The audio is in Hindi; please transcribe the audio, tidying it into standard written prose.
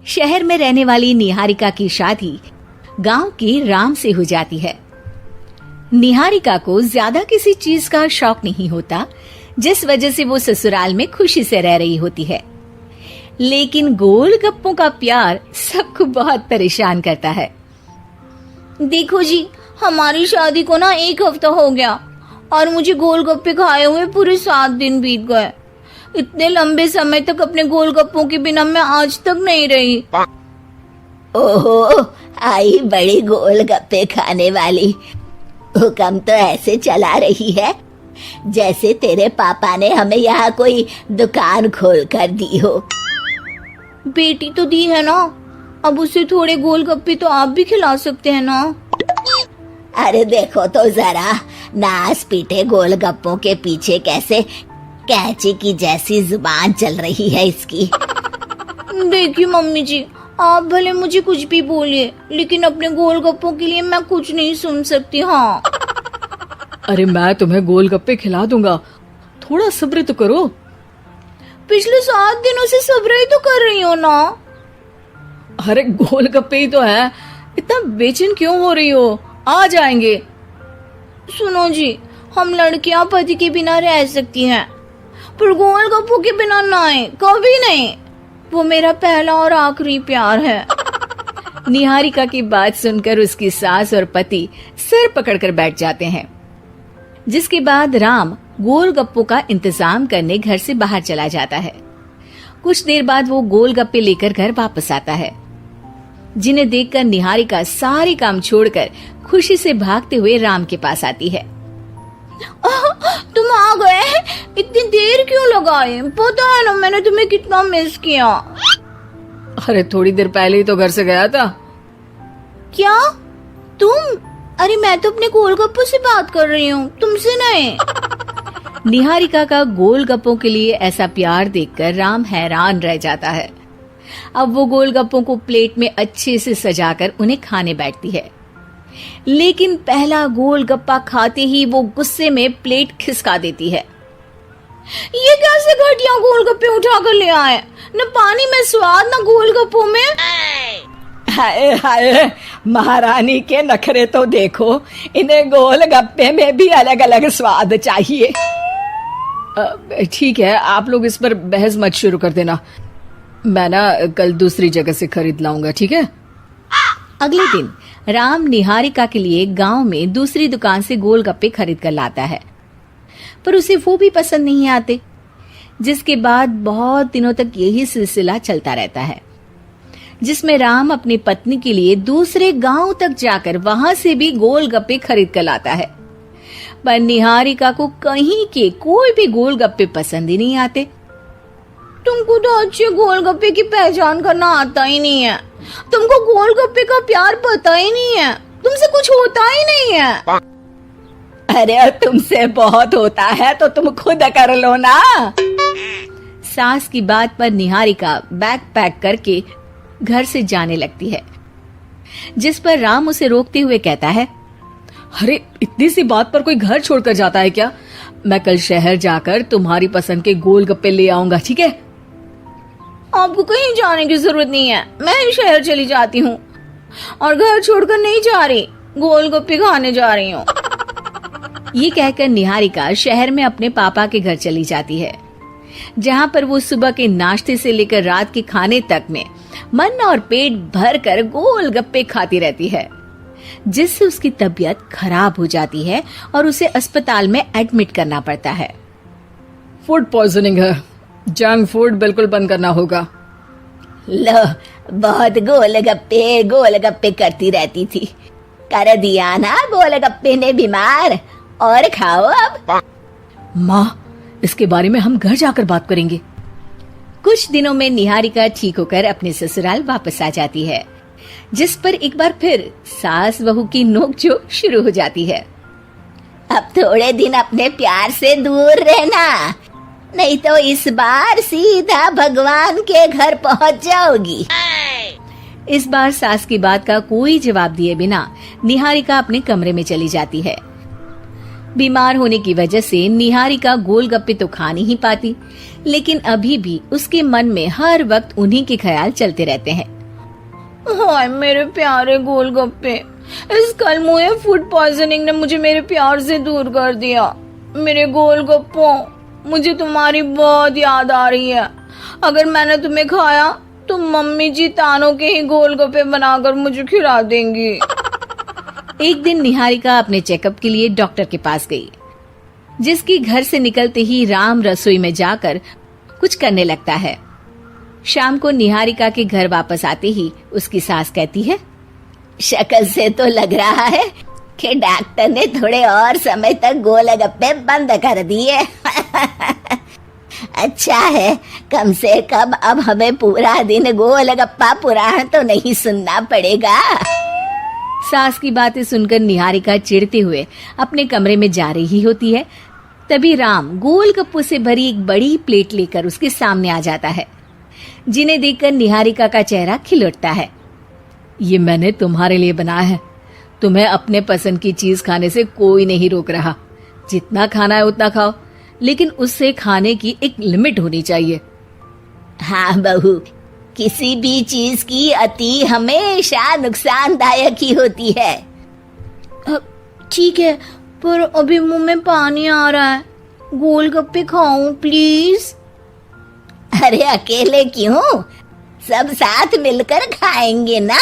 शहर में रहने वाली निहारिका की शादी गांव के राम से हो जाती है। निहारिका को ज्यादा किसी चीज का शौक नहीं होता, जिस वजह से वो ससुराल में खुशी से रह रही होती है। लेकिन गोलगप्पों का प्यार सबको बहुत परेशान करता है। देखो जी, हमारी शादी को ना 1 हफ्ता हो गया और मुझे गोलगप्पे खाए हुए पूरे 7 दिन बीत गए। इतने लंबे समय तक अपने गोलगप्पों के बिना मैं आज तक नहीं रही। ओहो, आई बड़ी गोलगप्पे खाने वाली। हुक्म तो ऐसे चला रही है जैसे तेरे पापा ने हमें यहाँ कोई दुकान खोल कर दी हो। बेटी तो दी है ना, अब उसे थोड़े गोलगप्पे तो आप भी खिला सकते हैं ना। अरे देखो तो जरा, नास पीटे गोलगप्पों के पीछे कैसे कैंची की जैसी जुबान चल रही है इसकी। देखिए मम्मी जी, आप भले मुझे कुछ भी बोलिए, लेकिन अपने गोलगप्पों के लिए मैं कुछ नहीं सुन सकती। हाँ, अरे मैं तुम्हें गोलगप्पे खिला दूंगा, थोड़ा सब्र तो करो। पिछले 7 दिनों से सब्र ही तो कर रही हो ना। अरे गोलगप्पे ही तो है, इतना बेचैन क्यों हो रही हो? आ जाएंगे। सुनो जी, हम लड़कियां पति के बिना रह सकती हैं, पर गोलगप्पों के बिना नहीं, कभी नहीं। वो मेरा पहला और आखिरी प्यार है। निहारिका की बात सुनकर उसकी सास और पति सिर पकड़कर बैठ जाते हैं। जिसके बाद राम गोलगप्पों का इंतजाम करने घर से बाहर चला जाता है। कुछ देर बाद वो गोलगप्पे लेकर घर वापस आता है, जिन्हें देखकर निहारिका सारे काम छोड़कर खुशी से भागते हुए राम के पास आती है। तुम आ गए? इतनी देर क्यों लगाई? पता है ना मैंने तुम्हें कितना मिस किया। अरे थोड़ी देर पहले ही तो घर से गया था। क्या तुम? अरे मैं तो अपने गोलगप्पों से बात कर रही हूँ, तुमसे नहीं। निहारिका का गोलगप्पों के लिए ऐसा प्यार देखकर राम हैरान रह जाता है। अब वो गोलगप्पों को प्लेट में अच्छे से सजाकर उन्हें खाने बैठती है, लेकिन पहला गोलगप्पा खाते ही वो गुस्से में प्लेट खिसका देती है। ये कैसे घटिया गोलगप्पे उठा कर ले आए? न पानी में स्वाद, न गोलगप्पों में। हाय हाय, महारानी के नखरे तो देखो, इन्हें गोलगप्पे में भी अलग अलग स्वाद चाहिए। ठीक है, आप लोग इस पर बहस मत शुरू कर देना, मैं ना कल दूसरी जगह से खरीद लाऊंगा, ठीक है? अगले दिन राम निहारिका के लिए गांव में दूसरी दुकान से गोलगप्पे खरीद कर लाता है, पर उसे वो भी पसंद नहीं आते। जिसके बाद बहुत दिनों तक यही सिलसिला चलता रहता है, जिसमें राम अपनी पत्नी के लिए दूसरे गांव तक जाकर वहां से भी गोलगप्पे खरीद कर लाता है, पर निहारिका को कहीं के कोई भी गोलगप्पे पसंद ही नहीं आते। तुमको तो अच्छे गोलगप्पे की पहचान करना आता ही नहीं है। तुमको गोलगप्पे का प्यार पता ही नहीं है, तुमसे कुछ होता ही नहीं है। अरे तुमसे बहुत होता है तो तुम खुद कर लो ना। सास की बात पर निहारिका बैग पैक करके घर से जाने लगती है, जिस पर राम उसे रोकते हुए कहता है, अरे इतनी सी बात पर कोई घर छोड़कर जाता है क्या? मैं कल शहर जाकर तुम्हारी पसंद के गोलगप्पे ले आऊंगा, ठीक है? आपको कहीं जाने की जरूरत नहीं है, मैं ही शहर चली जाती हूँ और घर छोड़कर नहीं जा रही, गोलगप्पे खाने जा रही हूँ। ये कहकर निहारिका शहर में अपने पापा के घर चली जाती है, जहाँ पर वो सुबह के नाश्ते से लेकर रात के खाने तक में मन और पेट भर कर गोलगप्पे खाती रहती है, जिससे उसकी तबीयत खराब हो जाती है और उसे अस्पताल में एडमिट करना पड़ता है। फूड पॉइजनिंग है, जंक फूड बिल्कुल बंद करना होगा। लो, बहुत गोलगप्पे गोलगप्पे करती रहती थी, कर दिया ना गोलगप्पे ने बीमार। और खाओ अब। माँ, इसके बारे में हम घर जाकर बात करेंगे। कुछ दिनों में निहारिका ठीक होकर अपने ससुराल वापस आ जाती है, जिस पर एक बार फिर सास बहू की नोकझोंक शुरू हो जाती है। अब थोड़े दिन अपने प्यार से दूर रहना, नहीं तो इस बार सीधा भगवान के घर पहुंच जाओगी। इस बार सास की बात का कोई जवाब दिए बिना निहारिका अपने कमरे में चली जाती है। बीमार होने की वजह से निहारिका गोलगप्पे तो खा नहीं पाती, लेकिन अभी भी उसके मन में हर वक्त उन्हीं के ख्याल चलते रहते हैं। हाय मेरे प्यारे गोलगप्पे, इस कल मुझे फूड पॉइजनिंग ने मुझे मेरे प्यार से दूर कर दिया। मेरे गोलगप्पों, मुझे तुम्हारी बहुत याद आ रही है। अगर मैंने तुम्हें खाया तो मम्मी जी तानों के ही गोलगप्पे बनाकर मुझे खिला देंगी। एक दिन निहारिका अपने चेकअप के लिए डॉक्टर के पास गई, जिसकी घर से निकलते ही राम रसोई में जाकर कुछ करने लगता है। शाम को निहारिका के घर वापस आते ही उसकी सास कहती है, शक्ल से तो लग रहा है कि डॉक्टर ने थोड़े और समय तक गोलगप्पे बंद कर दिए। अच्छा है, कम से कम अब हमें पूरा दिन गोलगप्पा पुराण तो नहीं सुनना पड़ेगा। सास की बातें सुनकर निहारिका चिढ़ते हुए अपने कमरे में जा रही होती है। तभी राम गोलगप्पों से भरी एक बड़ी प्लेट लेकर उसके सामने आ जाता है, जिन्हें देखकर निहारिका का चेहरा खिल उठता है। ये मैंने तुम्हारे लिए बनाया है। तुम्हें अपने पसंद की चीज खाने से कोई नहीं रोक रहा। जितना खाना है उतना खाओ, लेकिन उससे खाने की एक लिमिट होनी चाहिए। हाँ बहू, किसी भी चीज की अति हमेशा नुकसानदायक ही होती है। ठीक है, पर अभी मुंह में पानी आ रहा है। गोलगप्पे खाऊं प्लीज? अरे अकेले क्यों, सब साथ मिलकर खाएंगे ना।